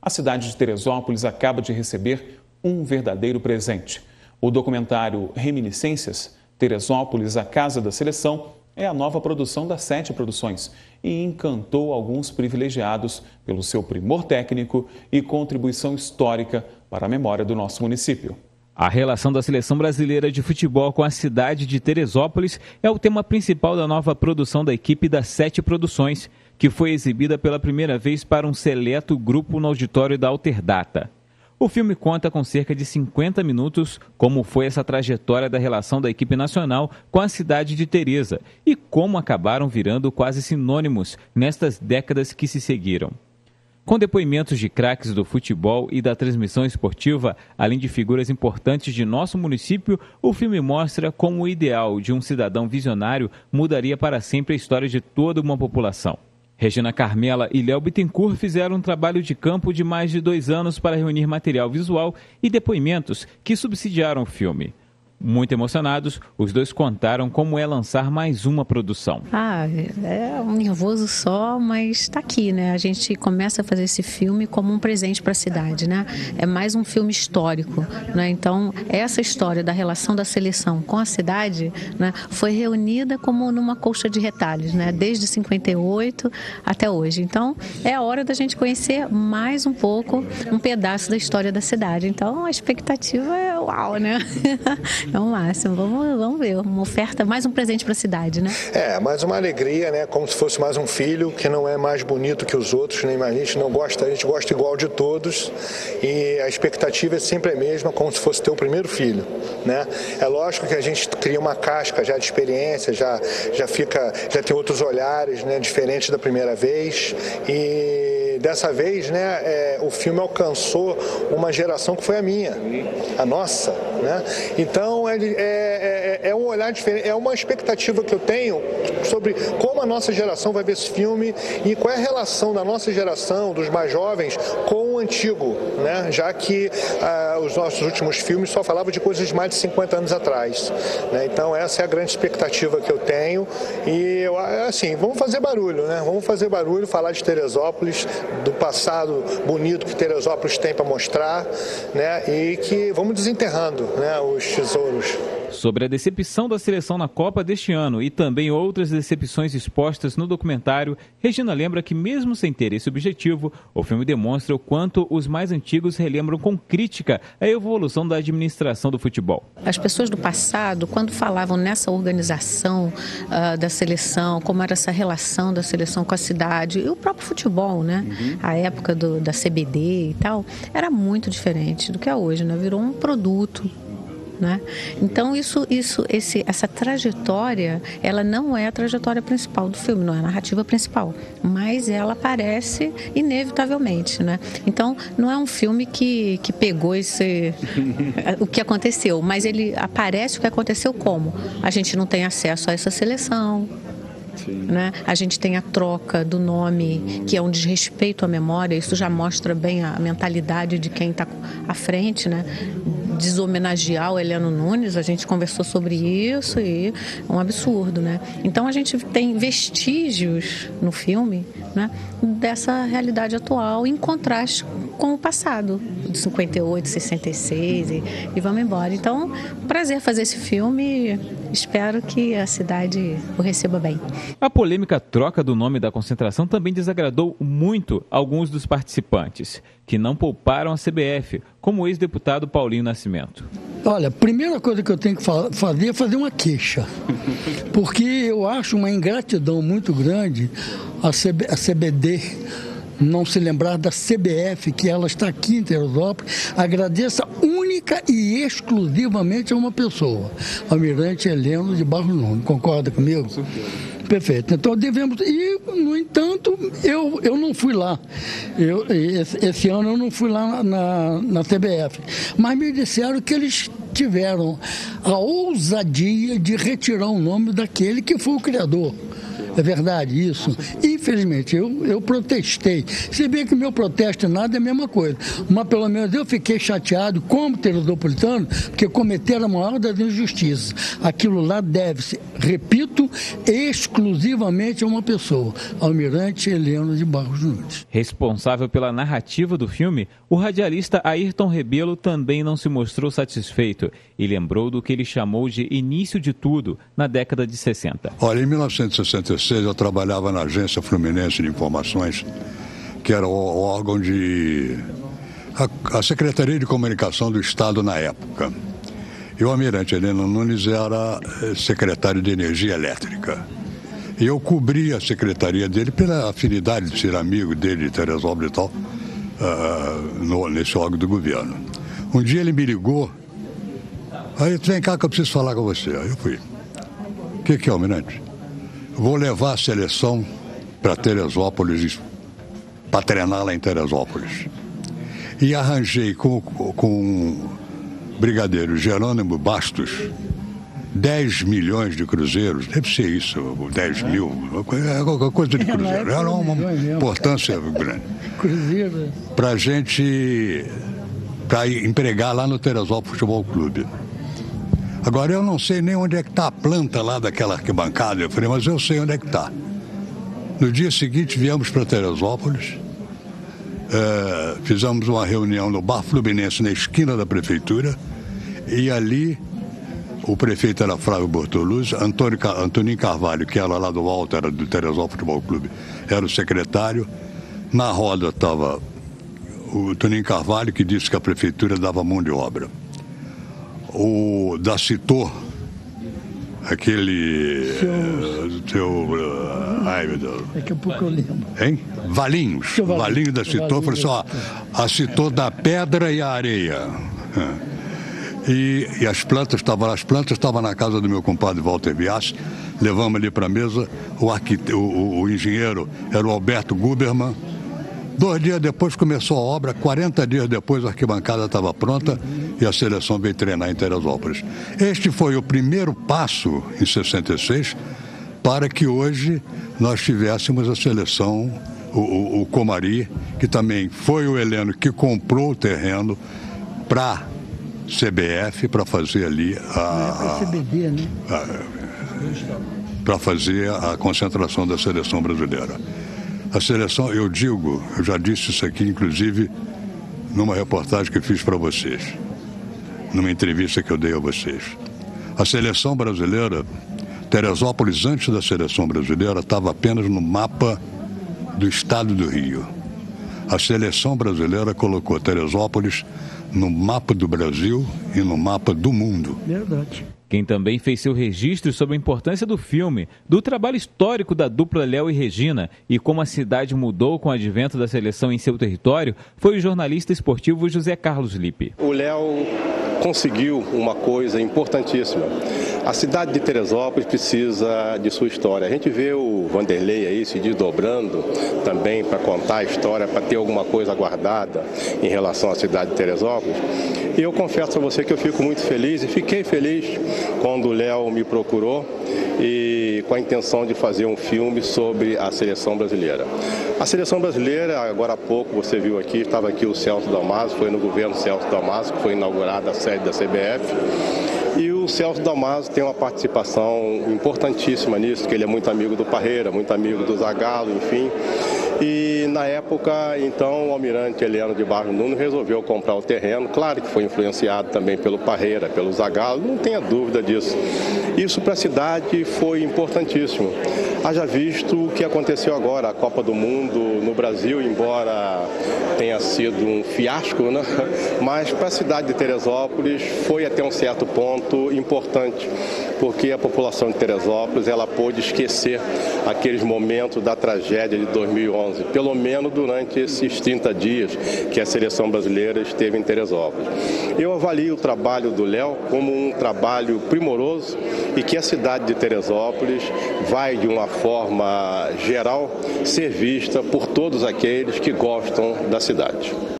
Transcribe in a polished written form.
A cidade de Teresópolis acaba de receber um verdadeiro presente. O documentário Reminiscências, Teresópolis, a Casa da Seleção, é a nova produção da 7 Produções e encantou alguns privilegiados pelo seu primor técnico e contribuição histórica para a memória do nosso município. A relação da Seleção Brasileira de Futebol com a cidade de Teresópolis é o tema principal da nova produção da equipe das 7 Produções, que foi exibida pela primeira vez para um seleto grupo no auditório da Alterdata. O filme conta com cerca de 50 minutos como foi essa trajetória da relação da equipe nacional com a cidade de Teresa e como acabaram virando quase sinônimos nestas décadas que se seguiram. Com depoimentos de craques do futebol e da transmissão esportiva, além de figuras importantes de nosso município, o filme mostra como o ideal de um cidadão visionário mudaria para sempre a história de toda uma população. Regina Carmela e Léo Bittencourt fizeram um trabalho de campo de mais de 2 anos para reunir material visual e depoimentos que subsidiaram o filme. Muito emocionados, os dois contaram como é lançar mais uma produção. É um nervoso só, mas está aqui, né? A gente começa a fazer esse filme como um presente para a cidade, né? É mais um filme histórico, né? Então, essa história da relação da seleção com a cidade, né, foi reunida como numa colcha de retalhos, né? Desde 58 até hoje. Então, é a hora da gente conhecer mais um pouco, um pedaço da história da cidade. Então, a expectativa é uau, né? É o máximo. Vamos ver. Uma oferta, mais um presente para a cidade, né? Mais uma alegria, né? Como se fosse mais um filho, que não é mais bonito que os outros, nem mais. A gente gosta igual de todos. E a expectativa é sempre a mesma, como se fosse ter o primeiro filho, né? É lógico que a gente cria uma casca já de experiência, já tem outros olhares, né? Diferentes da primeira vez. E dessa vez, né? O filme alcançou uma geração que foi a minha, a nossa, né? Então, é um olhar diferente, é uma expectativa que eu tenho sobre como a nossa geração vai ver esse filme e qual é a relação da nossa geração, dos mais jovens, com o antigo, né? Já que os nossos últimos filmes só falavam de coisas de mais de 50 anos atrás, né? Então, essa é a grande expectativa que eu tenho e, assim, vamos fazer barulho, né? Vamos fazer barulho, falar de Teresópolis, do passado bonito que Teresópolis tem para mostrar, né? E que vamos desenterrando, né, os tesouros. Sobre a decepção da seleção na Copa deste ano e também outras decepções expostas no documentário, Regina lembra que mesmo sem ter esse objetivo, o filme demonstra o quanto os mais antigos relembram com crítica a evolução da administração do futebol. As pessoas do passado, quando falavam nessa organização da seleção, como era essa relação da seleção com a cidade e o próprio futebol, né? A época da CBD e tal, era muito diferente do que é hoje, né? Virou um produto, né? Então essa trajetória, ela não é a trajetória principal do filme, não é a narrativa principal, mas ela aparece inevitavelmente, né? Então não é um filme que pegou o que aconteceu, mas ele aparece o que aconteceu como? A gente não tem acesso a essa seleção, né? A gente tem a troca do nome, que é um desrespeito à memória, isso já mostra bem a mentalidade de quem está à frente, né? Deshomenagear o Heleno Nunes, a gente conversou sobre isso e é um absurdo, né? Então a gente tem vestígios no filme, né, dessa realidade atual em contraste com o passado, de 58, 66 e vamos embora. Então, prazer fazer esse filme, espero que a cidade o receba bem. A polêmica troca do nome da concentração também desagradou muito alguns dos participantes, que não pouparam a CBF, como o ex-deputado Paulinho Nascimento. Olha, a primeira coisa que eu tenho que fazer é fazer uma queixa, porque eu acho uma ingratidão muito grande a CBD não se lembrar da CBF, que ela está aqui em Teresópolis. Agradeça única e exclusivamente a uma pessoa, Almirante Heleno de Barros Nunes. Concorda comigo? Perfeito. Então devemos... E, no entanto, eu não fui lá. Esse ano eu não fui lá na CBF. Mas me disseram que eles tiveram a ousadia de retirar o nome daquele que foi o criador. É verdade isso. E infelizmente, eu protestei. Se bem que meu protesto nada é a mesma coisa. Mas pelo menos eu fiquei chateado como teresopolitano, porque cometeram a maior das injustiças. Aquilo lá deve-se, repito, exclusivamente a uma pessoa, Almirante Heleno de Barros Nunes. Responsável pela narrativa do filme, o radialista Ayrton Rebelo também não se mostrou satisfeito e lembrou do que ele chamou de início de tudo na década de 60. Olha, em 1966 eu trabalhava na Agência Fluminense de Informações, que era o órgão de... a Secretaria de Comunicação do Estado na época. E o Almirante Heleno Nunes era secretário de Energia Elétrica. E eu cobria a secretaria dele pela afinidade de ser amigo dele de Teresópolis e tal, nesse órgão do governo. Um dia ele me ligou, aí vem cá que eu preciso falar com você. Aí eu fui. O que é, Almirante? Vou levar a seleção para Teresópolis, para treinar lá em Teresópolis. E arranjei com o brigadeiro Jerônimo Bastos 10 milhões de cruzeiros, deve ser isso, 10 mil, qualquer coisa de cruzeiro. Era uma importância grande. Cruzeiro. Para empregar lá no Teresópolis Futebol Clube. Agora, eu não sei nem onde é que está a planta lá daquela arquibancada. Eu falei, mas eu sei onde é que está. No dia seguinte, viemos para Teresópolis, fizemos uma reunião no Bar Fluminense, na esquina da prefeitura, e ali o prefeito era Flávio Bortoluzzi, Antoninho Carvalho, que era lá do alto, era do Teresópolis Futebol Clube, era o secretário. Na roda estava o Toninho Carvalho, que disse que a prefeitura dava mão de obra. O da Citor, aquele ai meu Deus. Daqui a pouco eu lembro. Hein? Valinhos. Valinhos da Citor falou assim, ó, a Citor da pedra e a areia. E as plantas estavam lá, as plantas estavam na casa do meu compadre Walter Biassi, levamos ali para a mesa, o engenheiro era o Alberto Guberman. 2 dias depois começou a obra, 40 dias depois a arquibancada estava pronta e a seleção veio treinar em Teresópolis. Este foi o primeiro passo, em 66, para que hoje nós tivéssemos a seleção, o Comari, que também foi o Heleno que comprou o terreno para CBF, para fazer ali CBD, né? Para fazer a concentração da seleção brasileira. A seleção, eu já disse isso aqui, inclusive, numa reportagem que fiz para vocês, numa entrevista que eu dei a vocês. A seleção brasileira, Teresópolis, antes da seleção brasileira, estava apenas no mapa do estado do Rio. A seleção brasileira colocou Teresópolis no mapa do Brasil e no mapa do mundo. Verdade. Quem também fez seu registro sobre a importância do filme, do trabalho histórico da dupla Léo e Regina e como a cidade mudou com o advento da seleção em seu território, foi o jornalista esportivo José Carlos Lippe. O Léo conseguiu uma coisa importantíssima. A cidade de Teresópolis precisa de sua história. A gente vê o Vanderlei aí se desdobrando também para contar a história, para ter alguma coisa guardada em relação à cidade de Teresópolis. E eu confesso a você que eu fico muito feliz e fiquei feliz quando o Léo me procurou e com a intenção de fazer um filme sobre a seleção brasileira. A seleção brasileira, agora há pouco, você viu aqui, estava aqui o Celso Dalmaso, foi no governo Celso Dalmaso que foi inaugurada a sede da CBF. E o Celso Dalmaso tem uma participação importantíssima nisso, que ele é muito amigo do Parreira, muito amigo do Zagallo, enfim. E na época, então, o Almirante Heleno de Barros Nunes resolveu comprar o terreno. Claro que foi influenciado também pelo Parreira, pelo Zagallo, não tenha dúvida disso. Isso para a cidade foi importantíssimo. Haja visto o que aconteceu agora, a Copa do Mundo no Brasil, embora tenha sido um fiasco, né? Mas para a cidade de Teresópolis foi até um certo ponto importante, porque a população de Teresópolis ela pôde esquecer aqueles momentos da tragédia de 2011, pelo menos durante esses 30 dias que a seleção brasileira esteve em Teresópolis. Eu avalio o trabalho do Léo como um trabalho primoroso e que a cidade de Teresópolis vai, de uma forma geral, ser vista por todos aqueles que gostam da cidade.